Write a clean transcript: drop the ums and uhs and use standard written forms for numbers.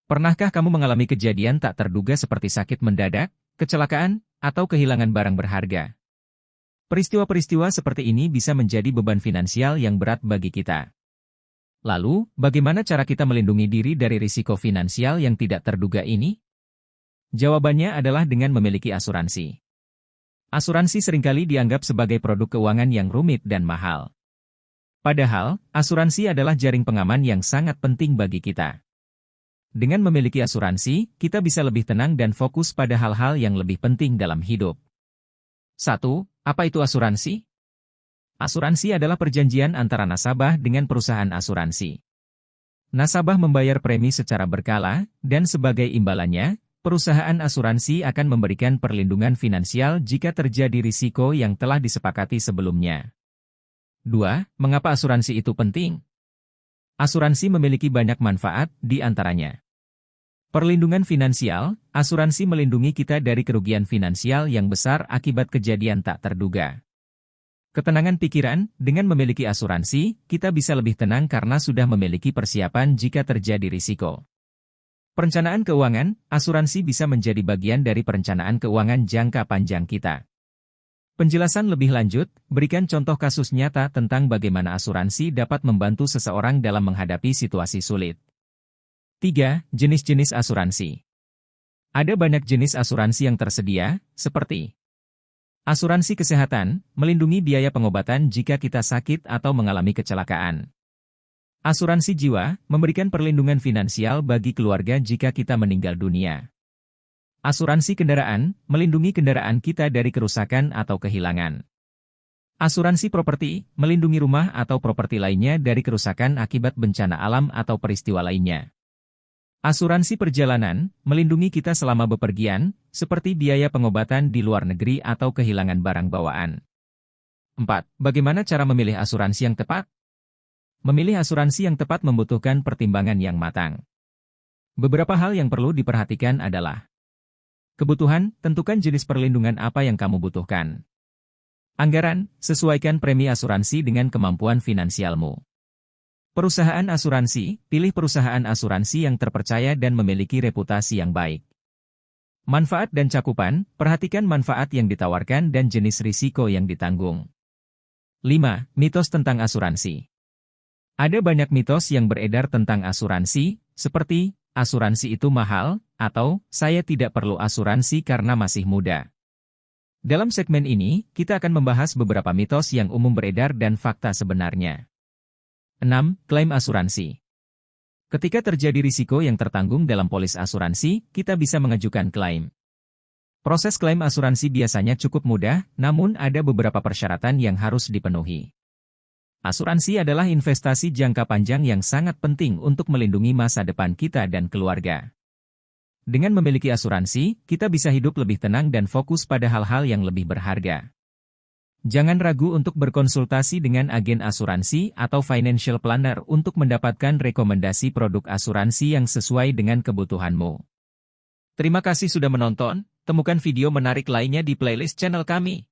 Pernahkah kamu mengalami kejadian tak terduga seperti sakit mendadak, kecelakaan, atau kehilangan barang berharga? Peristiwa-peristiwa seperti ini bisa menjadi beban finansial yang berat bagi kita. Lalu, bagaimana cara kita melindungi diri dari risiko finansial yang tidak terduga ini? Jawabannya adalah dengan memiliki asuransi. Asuransi seringkali dianggap sebagai produk keuangan yang rumit dan mahal. Padahal, asuransi adalah jaring pengaman yang sangat penting bagi kita. Dengan memiliki asuransi, kita bisa lebih tenang dan fokus pada hal-hal yang lebih penting dalam hidup. 1. Apa itu asuransi? Asuransi adalah perjanjian antara nasabah dengan perusahaan asuransi. Nasabah membayar premi secara berkala, dan sebagai imbalannya, perusahaan asuransi akan memberikan perlindungan finansial jika terjadi risiko yang telah disepakati sebelumnya. 2. Mengapa asuransi itu penting? Asuransi memiliki banyak manfaat, di antaranya perlindungan finansial. Asuransi melindungi kita dari kerugian finansial yang besar akibat kejadian tak terduga. Ketenangan pikiran. Dengan memiliki asuransi, kita bisa lebih tenang karena sudah memiliki persiapan jika terjadi risiko. Perencanaan keuangan. Asuransi bisa menjadi bagian dari perencanaan keuangan jangka panjang kita. Penjelasan lebih lanjut, berikan contoh kasus nyata tentang bagaimana asuransi dapat membantu seseorang dalam menghadapi situasi sulit. 3. Jenis-jenis asuransi. Ada banyak jenis asuransi yang tersedia, seperti asuransi kesehatan, melindungi biaya pengobatan jika kita sakit atau mengalami kecelakaan. Asuransi jiwa, memberikan perlindungan finansial bagi keluarga jika kita meninggal dunia. Asuransi kendaraan, melindungi kendaraan kita dari kerusakan atau kehilangan. Asuransi properti, melindungi rumah atau properti lainnya dari kerusakan akibat bencana alam atau peristiwa lainnya. Asuransi perjalanan, melindungi kita selama bepergian, seperti biaya pengobatan di luar negeri atau kehilangan barang bawaan. 4. Bagaimana cara memilih asuransi yang tepat? Memilih asuransi yang tepat membutuhkan pertimbangan yang matang. Beberapa hal yang perlu diperhatikan adalah kebutuhan, tentukan jenis perlindungan apa yang kamu butuhkan. Anggaran, sesuaikan premi asuransi dengan kemampuan finansialmu. Perusahaan asuransi, pilih perusahaan asuransi yang terpercaya dan memiliki reputasi yang baik. Manfaat dan cakupan, perhatikan manfaat yang ditawarkan dan jenis risiko yang ditanggung. 5. Mitos tentang asuransi. Ada banyak mitos yang beredar tentang asuransi, seperti, asuransi itu mahal, atau, saya tidak perlu asuransi karena masih muda. Dalam segmen ini, kita akan membahas beberapa mitos yang umum beredar dan fakta sebenarnya. 6. Klaim asuransi. Ketika terjadi risiko yang tertanggung dalam polis asuransi, kita bisa mengajukan klaim. Proses klaim asuransi biasanya cukup mudah, namun ada beberapa persyaratan yang harus dipenuhi. Asuransi adalah investasi jangka panjang yang sangat penting untuk melindungi masa depan kita dan keluarga. Dengan memiliki asuransi, kita bisa hidup lebih tenang dan fokus pada hal-hal yang lebih berharga. Jangan ragu untuk berkonsultasi dengan agen asuransi atau financial planner untuk mendapatkan rekomendasi produk asuransi yang sesuai dengan kebutuhanmu. Terima kasih sudah menonton, temukan video menarik lainnya di playlist channel kami.